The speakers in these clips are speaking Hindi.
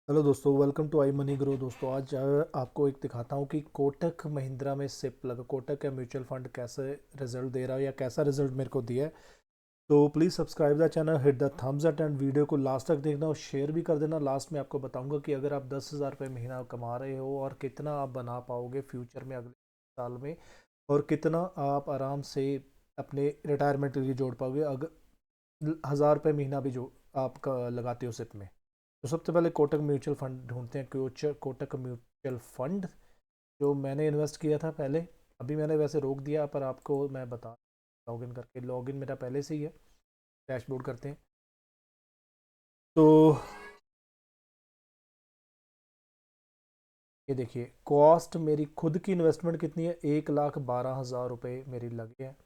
हेलो दोस्तों, welcome to I Money Grow. दोस्तों आज आपको एक दिखाता हूँ कि कोटक महिंद्रा में सिप लगा, कोटक का म्यूचुअल फंड कैसे रिजल्ट दे रहा है या कैसा रिजल्ट मेरे को दिया है। तो please subscribe the channel, hit the thumbs up and video को लास्ट तक देखना और शेयर भी कर देना। लास्ट में आपको बताऊंगा कि अगर आप 10,000 रुपये महीना कमा रहे हो और कितना आप बना पाओगे फ्यूचर में अगले साल में, और कितना आप आराम से अपने रिटायरमेंट के लिए जोड़ पाओगे अगर 1,000 रुपये महीना भी जो आप लगाते हो सिप में। तो सबसे पहले कोटक म्यूचुअल फंड ढूंढते हैं। कोटक म्यूचुअल फंड जो मैंने इन्वेस्ट किया था पहले, अभी मैंने वैसे रोक दिया, पर आपको मैं बता, लॉगिन करके, लॉगिन मेरा पहले से ही है। डैशबोर्ड करते हैं। तो ये देखिए, कॉस्ट मेरी खुद की इन्वेस्टमेंट कितनी है, 1,12,000 रुपये मेरी लगे हैं।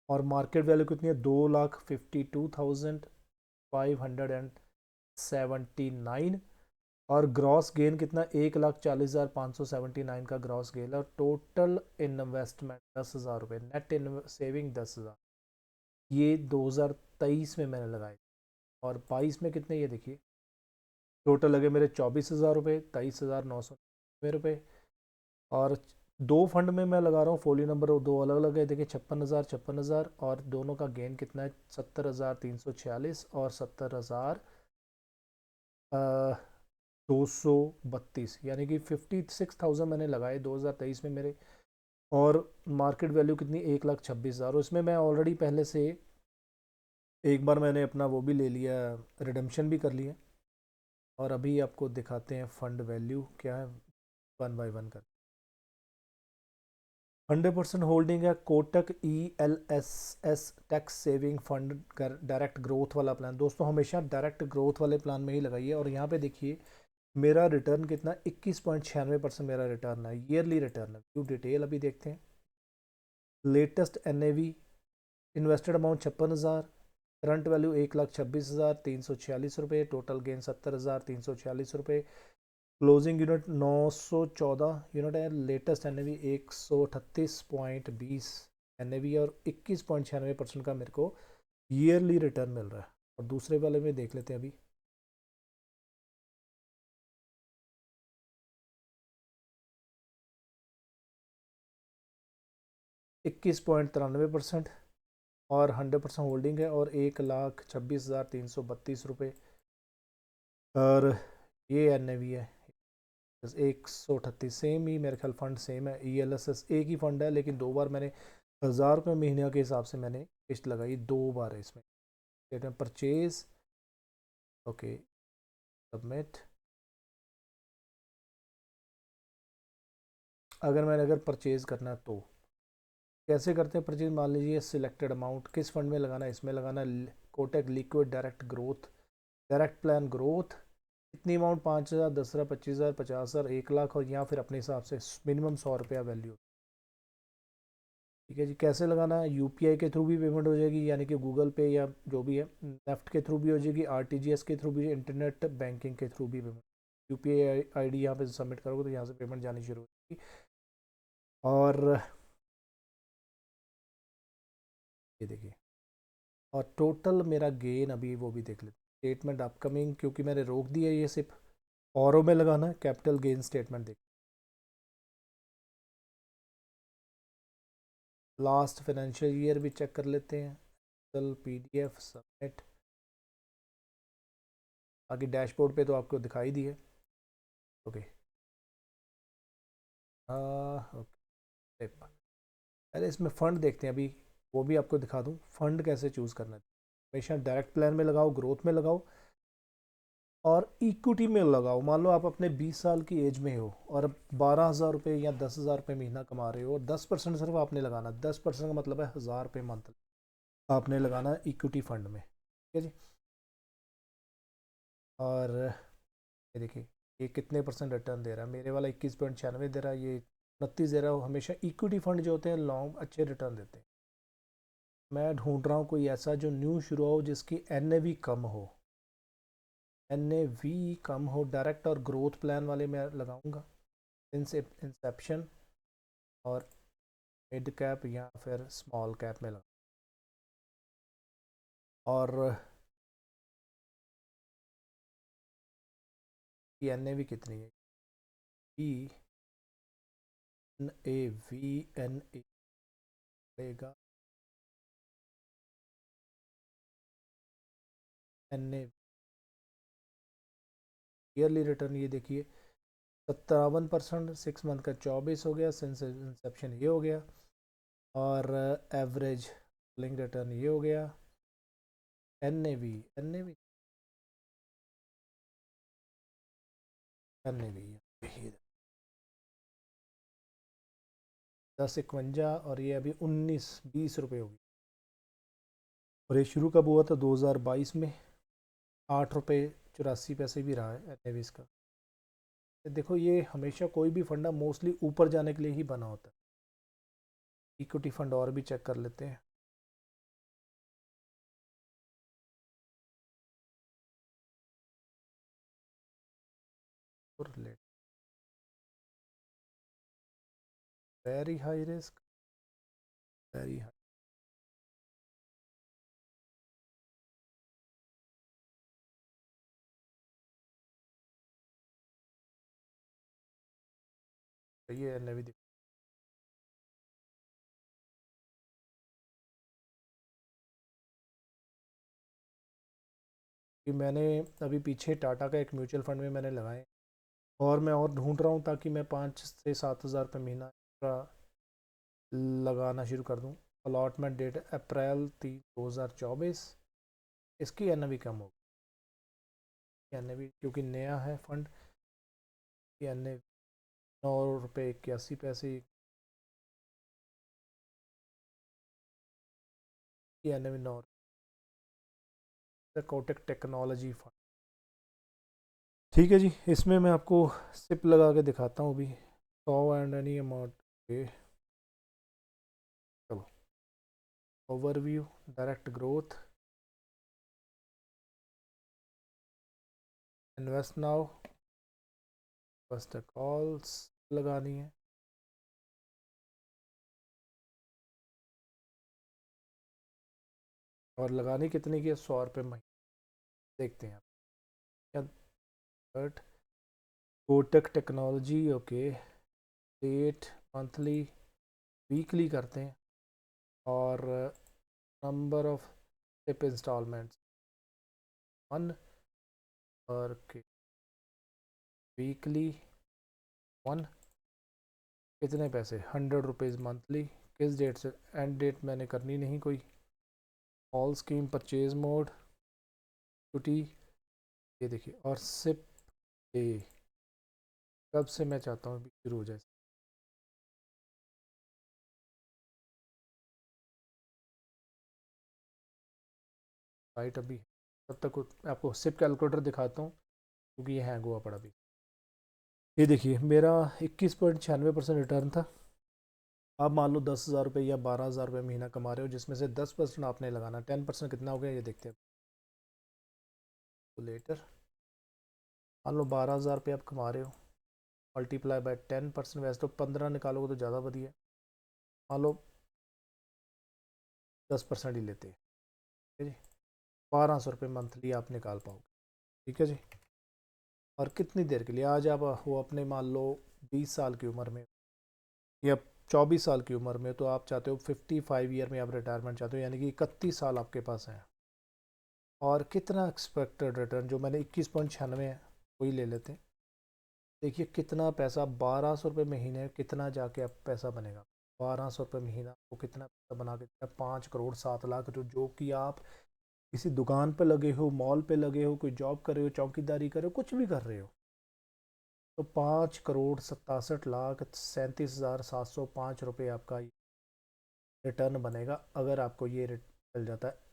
और मार्केट वैल्यू कितनी है, 2,52,579। और ग्रॉस गेन कितना, 1,40,579 का ग्रॉस गेन है। और टोटल इन्वेस्टमेंट 10,000 रुपये, नेट सेविंग 10,000, ये 2023 में मैंने लगाए। और 22 में कितने, ये देखिए, टोटल लगे मेरे 24,000 रुपये, 23,990 रुपये। और दो फंड में मैं लगा रहा हूँ, फोलियो नंबर दो अलग अलग है। देखिए, 56,000 56,000, और दोनों का गेन कितना है, 70,346 और 70,232, यानी कि 56,000 मैंने लगाए 2023 में मेरे। और मार्केट वैल्यू कितनी, 1,26,000। और इसमें मैं ऑलरेडी पहले से एक बार मैंने अपना वो भी ले लिया, रिडम्पशन भी कर लिया। और अभी आपको दिखाते हैं फंड वैल्यू क्या है, वन बाय वन कर। 100% होल्डिंग है Kotak ELSS tax saving fund, direct growth वाला प्लान। दोस्तों हमेशा डायरेक्ट ग्रोथ वाले प्लान में ही लगाइए। और यहाँ पे देखिए, मेरा रिटर्न कितना, 21.96% मेरा रिटर्न है, ईयरली रिटर्न है। व्यू डिटेल अभी देखते हैं। Latest NAV, invested amount 56,000, current value 1,26,346 रुपये, टोटल गेन 70,346 रुपये, क्लोजिंग यूनिट 914 यूनिट है, लेटेस्ट NAV 138.20 NAV, और 21.96% का मेरे को ईयरली रिटर्न मिल रहा है। और दूसरे वाले में देख लेते हैं अभी। 21.93%, और 100% होल्डिंग है, और 1,26,332 रुपये। और ये NAV है 138, सेम ही मेरे ख्याल फंड सेम है। ELSS एक ही फंड है, लेकिन दो बार मैंने 1,000 रुपये महीने के हिसाब से मैंने किस्त लगाई, दो बार है इसमें। स्टेट में परचेज, ओके, सबमिट। अगर परचेज करना है तो कैसे करते हैं परचेज, मान लीजिए सिलेक्टेड अमाउंट किस फंड में लगाना है, इसमें लगाना है Kotak liquid direct growth, direct plan growth. इतनी अमाउंट, 5,000, 10,000, 25,000, 50,000, 1,00,000, और या फिर अपने हिसाब से मिनिमम 100 रुपया वैल्यू। ठीक है जी, कैसे लगाना है, UPI के थ्रू भी पेमेंट हो जाएगी, यानी कि गूगल पे या जो भी है, नेफ्ट के थ्रू भी हो जाएगी, RTGS के थ्रू भी, इंटरनेट बैंकिंग के थ्रू भी पेमेंट। UPI ID यहाँ पे सबमिट करोगे तो यहाँ से पेमेंट जानी शुरू हो जाएगी। और ये देखिए, और टोटल मेरा गेन अभी वो भी देख लेते, स्टेटमेंट अपकमिंग, क्योंकि मैंने रोक दिया ये सिर्फ औरों में लगाना है। कैपिटल गेन स्टेटमेंट देख, लास्ट फाइनेंशियल ईयर भी चेक कर लेते हैं। कल PDF सबमिट, बाकी डैशबोर्ड पे तो आपको दिखाई दी है। ओके, ओके, पहले इसमें फ़ंड देखते हैं अभी, वो भी आपको दिखा दूँ फ़ंड कैसे चूज़ करना है। हमेशा डायरेक्ट प्लान में लगाओ, ग्रोथ में लगाओ, और इक्विटी में लगाओ। मान लो आप अपने 20 साल की एज में हो और 12,000 रुपये या 10,000 रुपये महीना कमा रहे हो, और 10% सिर्फ आपने लगाना, 10% का मतलब है 1,000 रुपये मंथ आपने लगाना है इक्विटी फंड में। ठीक है जी। और ये देखिए, ये कितने परसेंट रिटर्न दे रहा है, मेरे वाला 21.96 दे रहा है, ये 29 दे रहा है। हमेशा इक्विटी फंड जो होते हैं लॉन्ग अच्छे रिटर्न देते हैं। मैं ढूंढ रहा हूँ कोई ऐसा जो न्यू शुरू हो, जिसकी NAV कम हो, NAV कम हो, डायरेक्ट और ग्रोथ प्लान वाले मैं लगाऊंगा, इंसेप्शन, और मिड कैप या फिर स्मॉल कैप में लगा। और की NAV कितनी है, VNAV रहेगा, NAV ईयरली रिटर्न ये देखिए 57%, 6 मंथ का 24 हो गया, सिंस इंसेप्शन ये हो गया, और एवरेज लिंक रिटर्न ये हो गया। NAV NAV NAV 1051, और ये अभी 19-20 रुपये होगी, और ये शुरू कब हुआ था 2022 में, 8 रुपये 84 पैसे भी रहा है NAV इसका। देखो ये हमेशा कोई भी फंडा मोस्टली ऊपर जाने के लिए ही बना होता है। इक्विटी फंड और भी चेक कर लेते हैं। Very high risk, very high, ये NAV कि मैंने अभी पीछे टाटा का एक म्यूचुअल फंड में मैंने लगाए, और मैं और ढूंढ रहा हूँ ताकि मैं 5 से 7 हज़ार रुपये महीना एक्स्ट्रा लगाना शुरू कर दूँ। अलॉटमेंट डेट अप्रैल 3, 2024, इसकी NAV कम होगी, NAV क्योंकि नया है फंड, की NAV 9 रुपये 81 पैसे की NAV 9। कोटक टेक्नोलॉजी फंड, ठीक है जी, इसमें मैं आपको सिप लगा के दिखाता हूँ अभी 100 एंड एनी अमाउंट पे। चलो, overview, direct growth, invest now, first calls लगानी है, और लगानी कितनी की है, 100 रुपये महीने। देखते हैं क्या, but Kotak technology, okay, date monthly, weekly करते हैं, और नंबर ऑफ सिप इंस्टॉलमेंट्स 1, और वीकली 1, कितने पैसे, 100 रुपीज़ मंथली, किस डेट से, एंड डेट मैंने करनी नहीं कोई, ऑल स्कीम परचेज मोड, छुट्टी, ये देखिए, और सिप डे कब से मैं चाहता हूँ शुरू हो जाए। राइट, अभी तब तक आपको सिप कैलकुलेटर दिखाता हूँ क्योंकि ये हैंग हुआ पड़ा अभी। ये देखिए मेरा 21.96% रिटर्न था। आप मान लो 10 हज़ार रुपये या 12 हज़ार रुपये महीना कमा रहे हो, जिसमें से 10% आपने लगाना, 10% कितना हो गया ये देखते हैं तो लेटर। मान लो 12 हज़ार रुपये आप कमा रहे हो, मल्टीप्लाई बाय 10%, वैसे तो 15 निकालोगे तो ज़्यादा बढ़िया, मान लो 10% ही लेते हैं, ठीक है जी, 1200 रुपये मंथली आप निकाल पाओगे, ठीक है जी। और कितनी देर के लिए, आज आप हो अपने मान लो 20 साल की उम्र में या 24 साल की उम्र में, तो आप चाहते हो 55 ईयर में आप रिटायरमेंट चाहते हो, यानी कि 31 साल आपके पास है। और कितना एक्सपेक्टेड रिटर्न, जो मैंने 21.96 है वही ले लेते हैं। देखिए कितना पैसा, 1200 रुपये महीने, कितना जाके आप पैसा बनेगा, 1200 रुपये महीना को कितना पैसा बना के देगा, 5 करोड़ 7 लाख, जो कि आप किसी दुकान पे लगे हो, मॉल पे लगे हो, कोई जॉब कर रहे हो, चौकीदारी कर रहे हो, कुछ भी कर रहे हो, तो 5 करोड़ 67 लाख 37 हज़ार 705 रुपये आपका रिटर्न बनेगा, अगर आपको ये चल जाता है।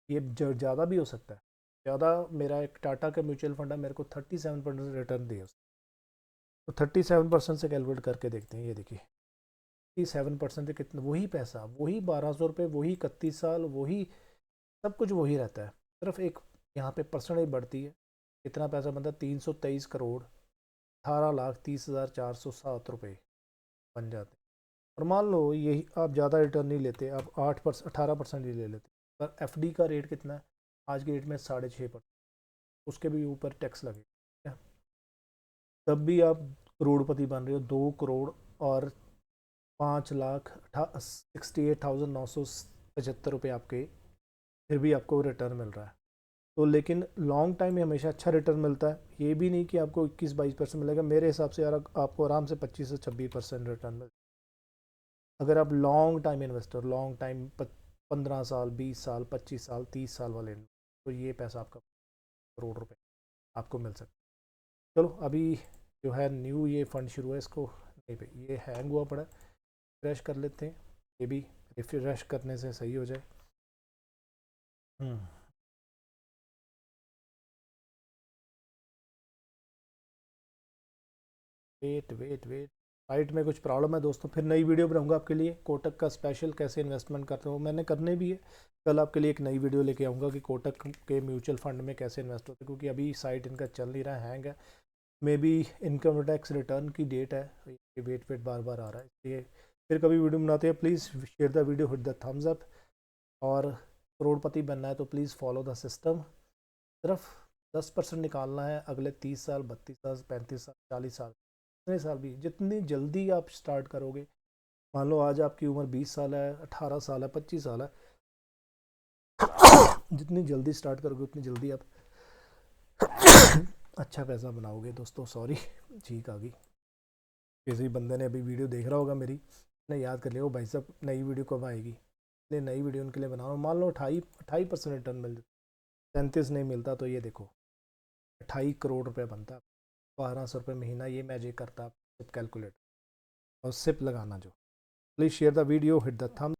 ये ज़्यादा भी हो सकता है, ज़्यादा, मेरा एक टाटा का म्यूचुअल फंड है, मेरे को 37% रिटर्न दिया उसने, तो 37% से कैलकुलेट करके देखते हैं। ये देखिए 37% से कितना, वही पैसा, वही 1200 रुपये, वही 31 साल, वही सब कुछ वही रहता है, सिर्फ एक यहाँ पे परसेंटेज बढ़ती है। कितना पैसा बनता है, 323 करोड़ 18 लाख 30 हज़ार 407 रुपये बन जाते हैं। और मान लो यही आप ज़्यादा रिटर्न नहीं लेते, आप 8% 18% ही ले लेते, पर FD का रेट कितना है आज की डेट में, 6.5%, उसके भी ऊपर टैक्स लगे, तब भी आप करोड़पति बन रहे हो। 2 करोड़ और 5,68,975 रुपये आपके, फिर भी आपको रिटर्न मिल रहा है। तो लेकिन लॉन्ग टाइम में हमेशा अच्छा रिटर्न मिलता है। ये भी नहीं कि आपको 21-22% मिलेगा, मेरे हिसाब से यार आपको आराम से 25 से 26% रिटर्न मिल, अगर आप long time investor, long time 15 साल, 20 साल, 25 साल, 30 साल वाले, तो ये पैसा आपका करोड़ रुपए आपको मिल सकता है। चलो अभी जो है न्यू ये फंड शुरू है, इसको नहीं पे ये हैंग हुआ पड़ा है, रिफ्रेश कर लेते हैं, ये भी रिफ्रेश करने से सही हो जाए। वेट वेट वेट, साइट में कुछ प्रॉब्लम है दोस्तों, फिर नई वीडियो बनाऊंगा आपके लिए कोटक का स्पेशल कैसे इन्वेस्टमेंट करते हो, मैंने करने भी है। कल आपके लिए एक नई वीडियो लेके आऊँगा कि कोटक के म्यूचुअल फंड में कैसे इन्वेस्ट होते हैं, क्योंकि अभी साइट इनका चल नहीं रहा है, हैंग है। May be income tax return की डेट है, ये वेट वेट बार बार आ रहा है, इसलिए फिर कभी वीडियो बनाते हैं। Please share the video, hit the thumbs up, और करोड़पति बनना है तो प्लीज़ फॉलो द सिस्टम। सिर्फ 10% निकालना है अगले 30 साल, 32 साल, 35 साल, 40 साल, इतने साल भी जितनी जल्दी आप स्टार्ट करोगे। मान लो आज आपकी उम्र 20 साल है, 18 साल है, 25 साल है, जितनी जल्दी स्टार्ट करोगे उतनी जल्दी आप अच्छा पैसा बनाओगे दोस्तों। सॉरी, चीख आ गई। किसी बंदे ने अभी वीडियो देख रहा होगा मेरी, ने याद कर लिया, वो भाई साहब नई वीडियो कब आएगी, इसलिए नई वीडियो उनके लिए बना रहा हूँ। मान लो 28% रिटर्न मिल जाता, 37 नहीं मिलता, तो ये देखो 28 करोड़ रुपये बनता है, 1200 रुपये महीना। ये मैजिक करता है सिप कैलकुलेटर और सिप लगाना जो। Please share the video, hit the thumbs